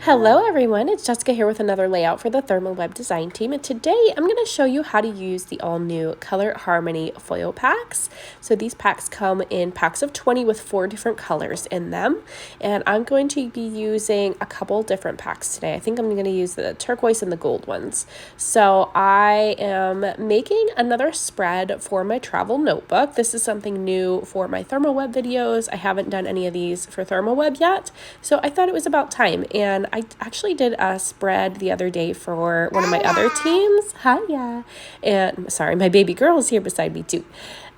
Hello everyone, it's Jessica here with another layout for the ThermOWeb design team, and today I'm going to show you how to use the all-new Color Harmony foil packs. So these packs come in packs of 20 with 4 different colors in them, and I'm going to be using a couple different packs today. I think I'm going to use the turquoise and the gold ones. So I am making another spread for my travel notebook. This is something new for my ThermOWeb videos. I haven't done any of these for ThermOWeb yet, so I thought it was about time, and I actually did a spread the other day for one of my other teams. Hiya. And sorry, my baby girl is here beside me too.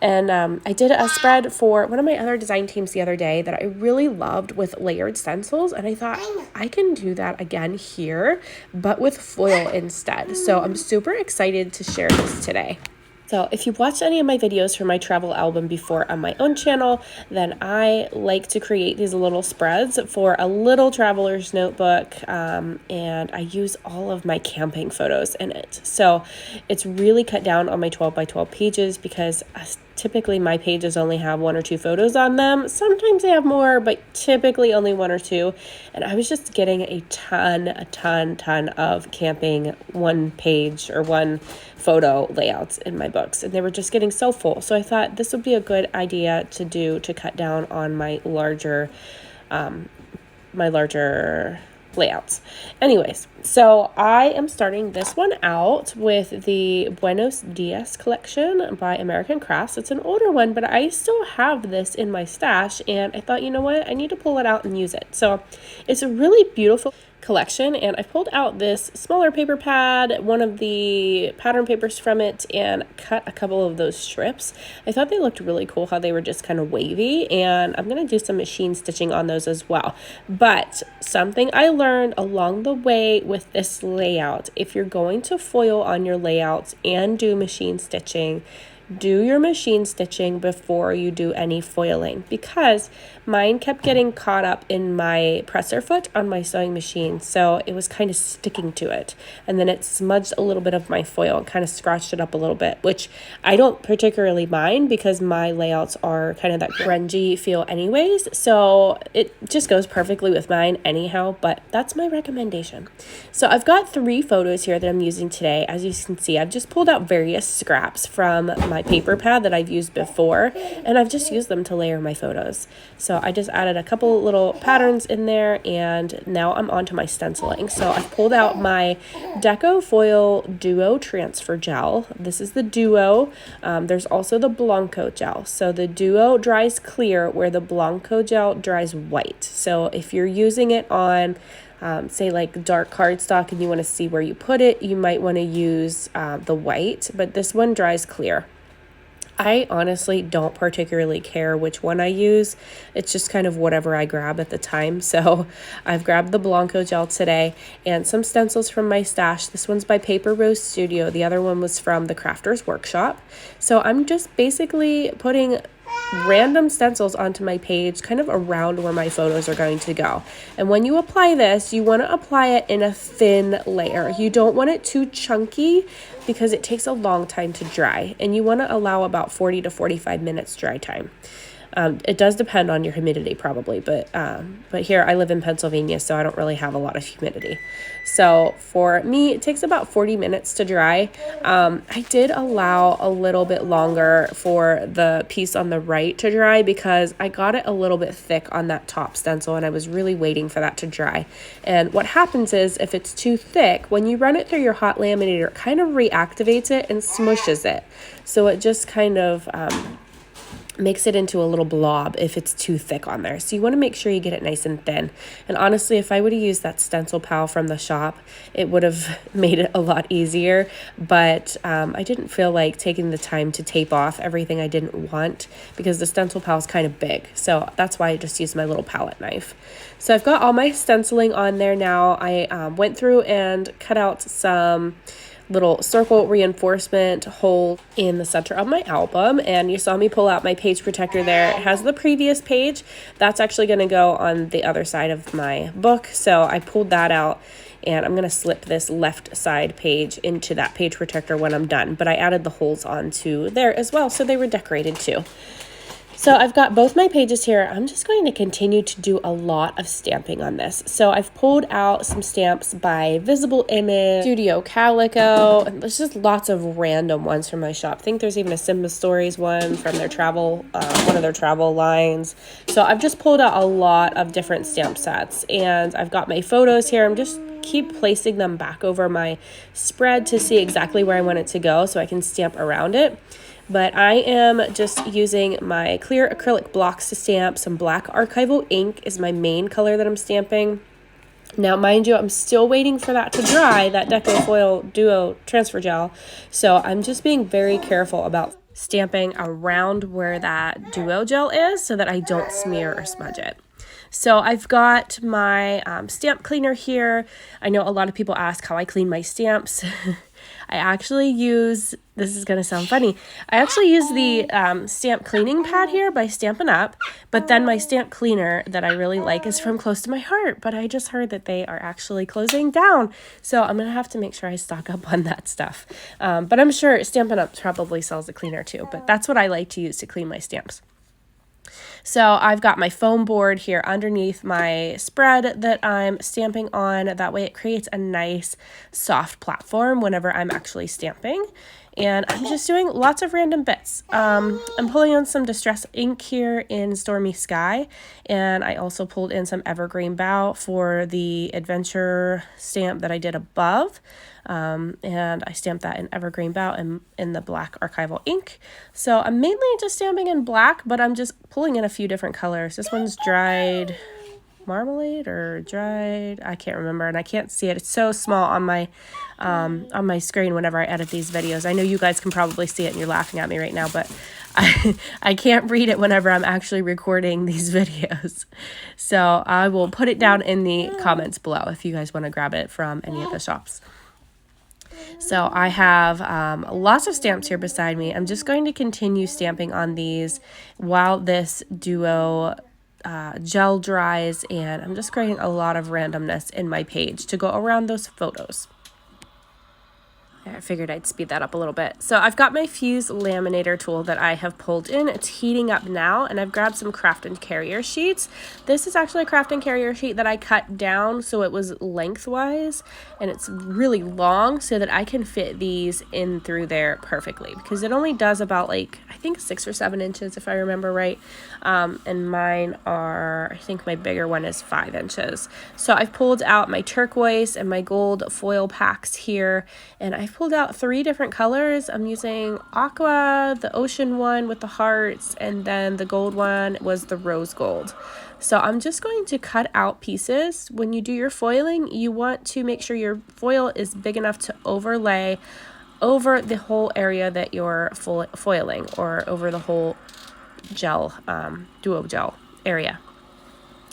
And I did a spread for one of my other design teams the other day that I really loved with layered stencils. And I thought I can do that again here, but with foil instead. So I'm super excited to share this today. So if you've watched any of my videos for my travel album before on my own channel, then I like to create these little spreads for a little traveler's notebook, and I use all of my camping photos in it. So it's really cut down on my 12 by 12 pages because typically my pages only have 1 or 2 photos on them. Sometimes they have more, but typically only 1 or 2. And I was just getting a ton of camping 1 page or 1 photo layouts in my books, and they were just getting so full. So I thought this would be a good idea to do to cut down on my larger layouts. Anyways, so I am starting this one out with the Buenos Dias collection by American Crafts. It's an older one, but I still have this in my stash, and I thought, you know what, I need to pull it out and use it. So it's a really beautiful collection, and I pulled out this smaller paper pad, one of the pattern papers from it, and cut a couple of those strips. I thought they looked really cool how they were just kind of wavy, and I'm going to do some machine stitching on those as well. But something I learned along the way with this layout, if you're going to foil on your layouts and do machine stitching, do your machine stitching before you do any foiling, because mine kept getting caught up in my presser foot on my sewing machine, so it was kind of sticking to it, and then it smudged a little bit of my foil and kind of scratched it up a little bit, which I don't particularly mind because my layouts are kind of that grungy feel anyways, so it just goes perfectly with mine anyhow. But that's my recommendation. So I've got 3 photos here that I'm using today. As you can see, I've just pulled out various scraps from my paper pad that I've used before, and I've just used them to layer my photos. So I just added a couple little patterns in there, and now I'm on to my stenciling. So I've pulled out my Deco Foil Duo Transfer Gel. This is the Duo. There's also the Blanco gel. So the Duo dries clear where the Blanco gel dries white. So if you're using it on say like dark cardstock and you want to see where you put it, you might want to use the white, but this one dries clear. I honestly don't particularly care which one I use. It's just kind of whatever I grab at the time. So I've grabbed the Blanco gel today and some stencils from my stash. This one's by Paper Rose Studio. The other one was from the Crafters Workshop. So I'm just basically putting random stencils onto my page kind of around where my photos are going to go. And when you apply this, you want to apply it in a thin layer. You don't want it too chunky because it takes a long time to dry, and you want to allow about 40 to 45 minutes dry time. It does depend on your humidity probably, but here I live in Pennsylvania, so I don't really have a lot of humidity. So for me, it takes about 40 minutes to dry. I did allow a little bit longer for the piece on the right to dry because I got it a little bit thick on that top stencil, and I was really waiting for that to dry. And what happens is if it's too thick, when you run it through your hot laminator, it kind of reactivates it and smushes it. So it just kind of makes it into a little blob if it's too thick on there. So you want to make sure you get it nice and thin. And honestly, if I would have used that stencil pal from the shop, it would have made it a lot easier. But I didn't feel like taking the time to tape off everything I didn't want because the stencil pal is kind of big. So that's why I just used my little palette knife. So I've got all my stenciling on there now. I went through and cut out some little circle reinforcement hole in the center of my album, and you saw me pull out my page protector there. It has the previous page that's actually going to go on the other side of my book, so I pulled that out, and I'm going to slip this left side page into that page protector when I'm done, but I added the holes onto there as well, so they were decorated too. So I've got both my pages here. I'm just going to continue to do a lot of stamping on this. So I've pulled out some stamps by Visible Image, Studio Calico, and there's just lots of random ones from my shop. I think there's even a Simba Stories one from their travel, one of their travel lines. So I've just pulled out a lot of different stamp sets, and I've got my photos here. I'm just keep placing them back over my spread to see exactly where I want it to go so I can stamp around it. But I am just using my clear acrylic blocks to stamp. Some black archival ink is my main color that I'm stamping. Now, mind you, I'm still waiting for that to dry, that Deco Foil Duo Transfer Gel. So I'm just being very careful about stamping around where that Duo Gel is so that I don't smear or smudge it. So I've got my stamp cleaner here. I know a lot of people ask how I clean my stamps. I actually use, this is going to sound funny, I actually use the stamp cleaning pad here by Stampin' Up, but then my stamp cleaner that I really like is from Close to My Heart, but I just heard that they are actually closing down, so I'm going to have to make sure I stock up on that stuff. But I'm sure Stampin' Up probably sells a cleaner too, but that's what I like to use to clean my stamps. So I've got my foam board here underneath my spread that I'm stamping on. That way it creates a nice soft platform whenever I'm actually stamping. And I'm just doing lots of random bits. I'm pulling on some Distress ink here in Stormy Sky. And I also pulled in some Evergreen Bough for the adventure stamp that I did above. And I stamped that in Evergreen Bough and in the black archival ink. So I'm mainly just stamping in black, but I'm just pulling in a few different colors. This one's dried marmalade or dried, I can't remember, and I can't see it. It's so small on my screen whenever I edit these videos. I know you guys can probably see it and you're laughing at me right now, but I can't read it whenever I'm actually recording these videos. So I will put it down in the comments below if you guys want to grab it from any of the shops. So I have lots of stamps here beside me. I'm just going to continue stamping on these while this Duo gel dries, and I'm just creating a lot of randomness in my page to go around those photos. I figured I'd speed that up a little bit. So I've got my Fuse laminator tool that I have pulled in. It's heating up now, and I've grabbed some craft and carrier sheets. This is actually a craft and carrier sheet that I cut down so it was lengthwise, and it's really long so that I can fit these in through there perfectly, because it only does about, like, I think 6 or 7 inches if I remember right. And mine are, I think my bigger one is 5 inches. So I've pulled out my turquoise and my gold foil packs here, and I've pulled out 3 different colors. I'm using aqua, the ocean one with the hearts, and then the gold one was the rose gold. So I'm just going to cut out pieces. When you do your foiling, you want to make sure your foil is big enough to overlay over the whole area that you're foiling, or over the whole gel, Duo gel area,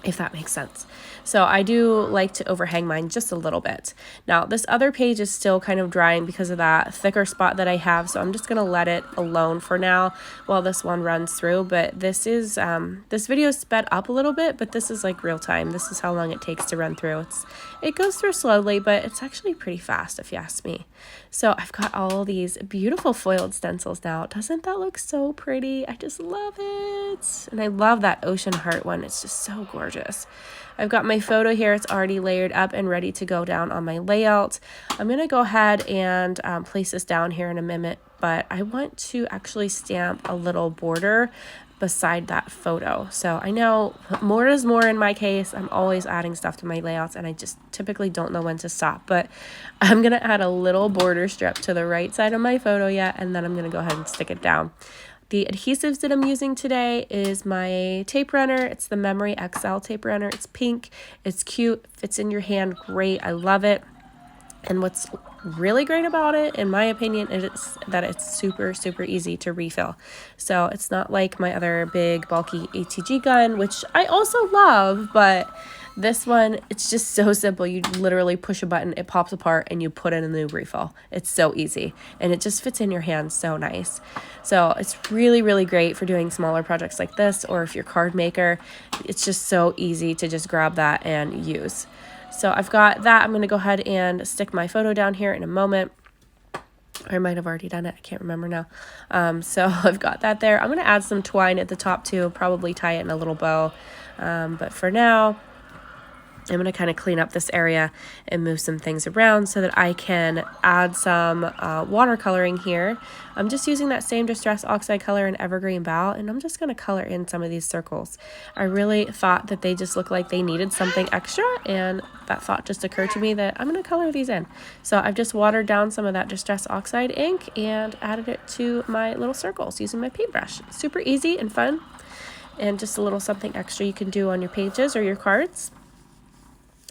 if that makes sense. So I do like to overhang mine just a little bit. Now this other page is still kind of drying because of that thicker spot that I have, so I'm just going to let it alone for now while this one runs through. But this is this video is sped up a little bit, but this is like real time. This is how long it takes to run through. It goes through slowly, but it's actually pretty fast if you ask me. So I've got all these beautiful foiled stencils now. Doesn't that look so pretty? I just love it. And I love that ocean heart one. It's just so gorgeous. I've got my photo here. It's already layered up and ready to go down on my layout. I'm going to go ahead and place this down here in a minute, but I want to actually stamp a little border beside that photo. So I know more is more in my case. I'm always adding stuff to my layouts, and I just typically don't know when to stop, but I'm going to add a little border strip to the right side of my photo yet, and then I'm going to go ahead and stick it down. The adhesives that I'm using today is my tape runner. It's the Memory XL tape runner. It's pink. It's cute. Fits in your hand great. I love it. And what's really great about it, in my opinion, is that it's super, super easy to refill. So it's not like my other big, bulky ATG gun, which I also love, but this one, it's just so simple. You literally push a button, it pops apart, and you put in a new refill. It's so easy, and it just fits in your hand so nice. So it's really, really great for doing smaller projects like this, or if you're card maker, it's just so easy to just grab that and use. So I've got that. I'm going to go ahead and stick my photo down here in a moment. I might have already done it. I can't remember now. So I've got that there. I'm going to add some twine at the top too, probably tie it in a little bow. But for now, I'm going to kind of clean up this area and move some things around so that I can add some watercoloring here. I'm just using that same Distress Oxide color in Evergreen Bough, and I'm just going to color in some of these circles. I really thought that they just looked like they needed something extra, and that thought just occurred to me that I'm going to color these in. So I've just watered down some of that Distress Oxide ink and added it to my little circles using my paintbrush. Super easy and fun, and just a little something extra you can do on your pages or your cards.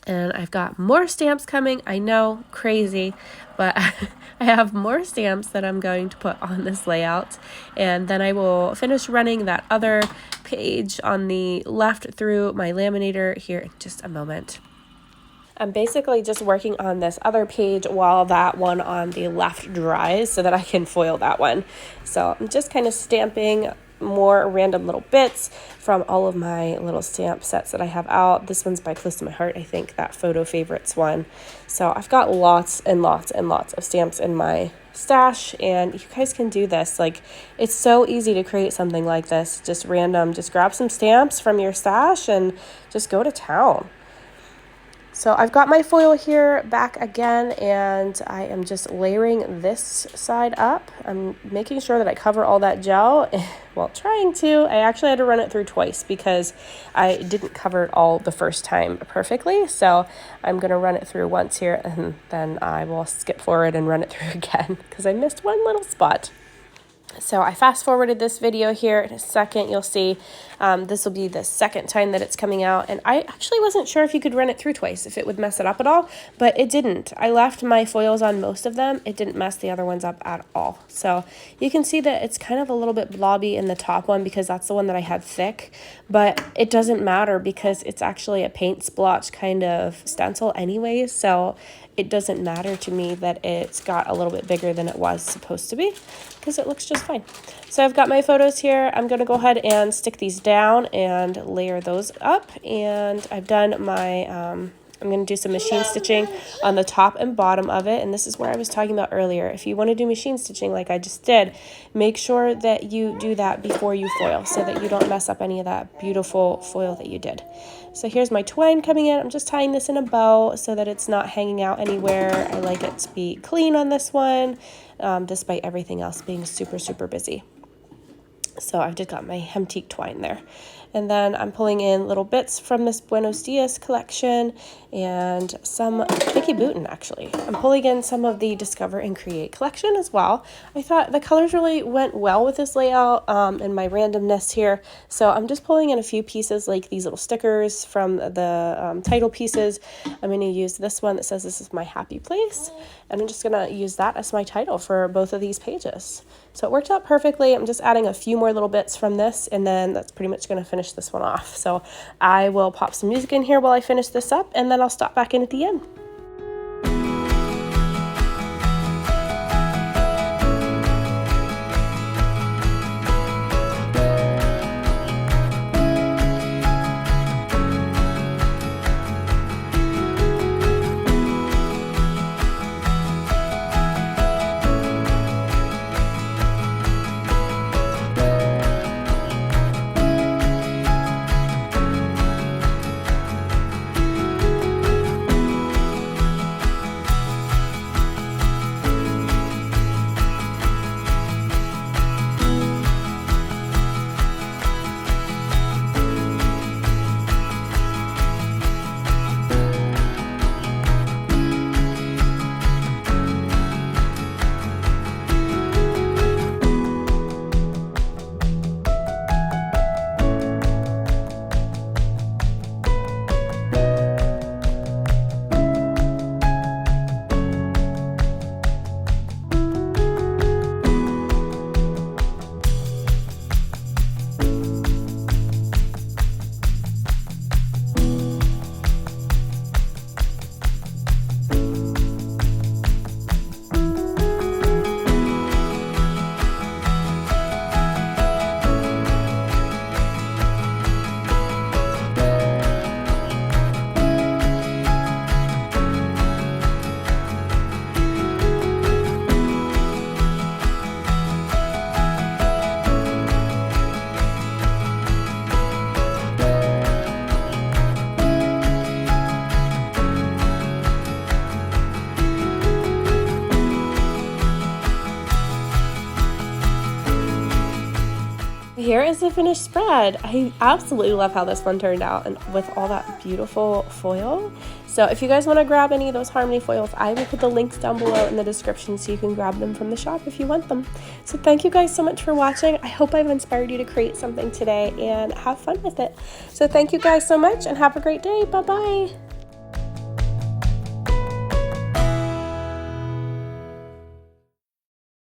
And I've got more stamps coming. I know, crazy, but I have more stamps that I'm going to put on this layout. And then I will finish running that other page on the left through my laminator here in just a moment. I'm basically just working on this other page while that one on the left dries so that I can foil that one. So I'm just kind of stamping more random little bits from all of my little stamp sets that I have out. This one's by Close to My Heart, I think, that photo favorites one. So I've got lots and lots and lots of stamps in my stash, and you guys can do this. Like, it's so easy to create something like this, just random. Just grab some stamps from your stash and just go to town. So I've got my foil here back again, and I am just layering this side up. I'm making sure that I cover all that gel. Well, trying to. I actually had to run it through twice because I didn't cover it all the first time perfectly. So I'm going to run it through once here, and then I will skip forward and run it through again because I missed one little spot. So I fast forwarded this video here. In a second, you'll see this will be the second time that it's coming out. And I actually wasn't sure if you could run it through twice, if it would mess it up at all, but it didn't. I left my foils on most of them. It didn't mess the other ones up at all. So you can see that it's kind of a little bit blobby in the top one because that's the one that I had thick, but it doesn't matter because it's actually a paint splotch kind of stencil anyways. So it doesn't matter to me that it's got a little bit bigger than it was supposed to be because it looks just fine. So I've got my photos here. I'm going to go ahead and stick these down and layer those up. And I've done my, I'm going to do some machine stitching on the top and bottom of it. And this is where I was talking about earlier. If you want to do machine stitching like I just did, make sure that you do that before you foil so that you don't mess up any of that beautiful foil that you did. So here's my twine coming in. I'm just tying this in a bow so that it's not hanging out anywhere. I like it to be clean on this one, despite everything else being super, super busy. So I've just got my Hemtique twine there. And then I'm pulling in little bits from this Buenos collection and some Vicky Boutin, actually. I'm pulling in some of the Discover and Create collection as well. I thought the colors really went well with this layout and my randomness here. So I'm just pulling in a few pieces like these little stickers from the title pieces. I'm going to use this one that says this is my happy place. And I'm just going to use that as my title for both of these pages. So it worked out perfectly. I'm just adding a few more little bits from this, and then that's pretty much going to finish this one off. So I will pop some music in here while I finish this up, and then I'll stop back in at the end. Here is the finished spread. I absolutely love how this one turned out, and with all that beautiful foil. So if you guys want to grab any of those Harmony foils, I will put the links down below in the description so you can grab them from the shop if you want them. So thank you guys so much for watching. I hope I've inspired you to create something today and have fun with it. So thank you guys so much and have a great day. Bye-bye.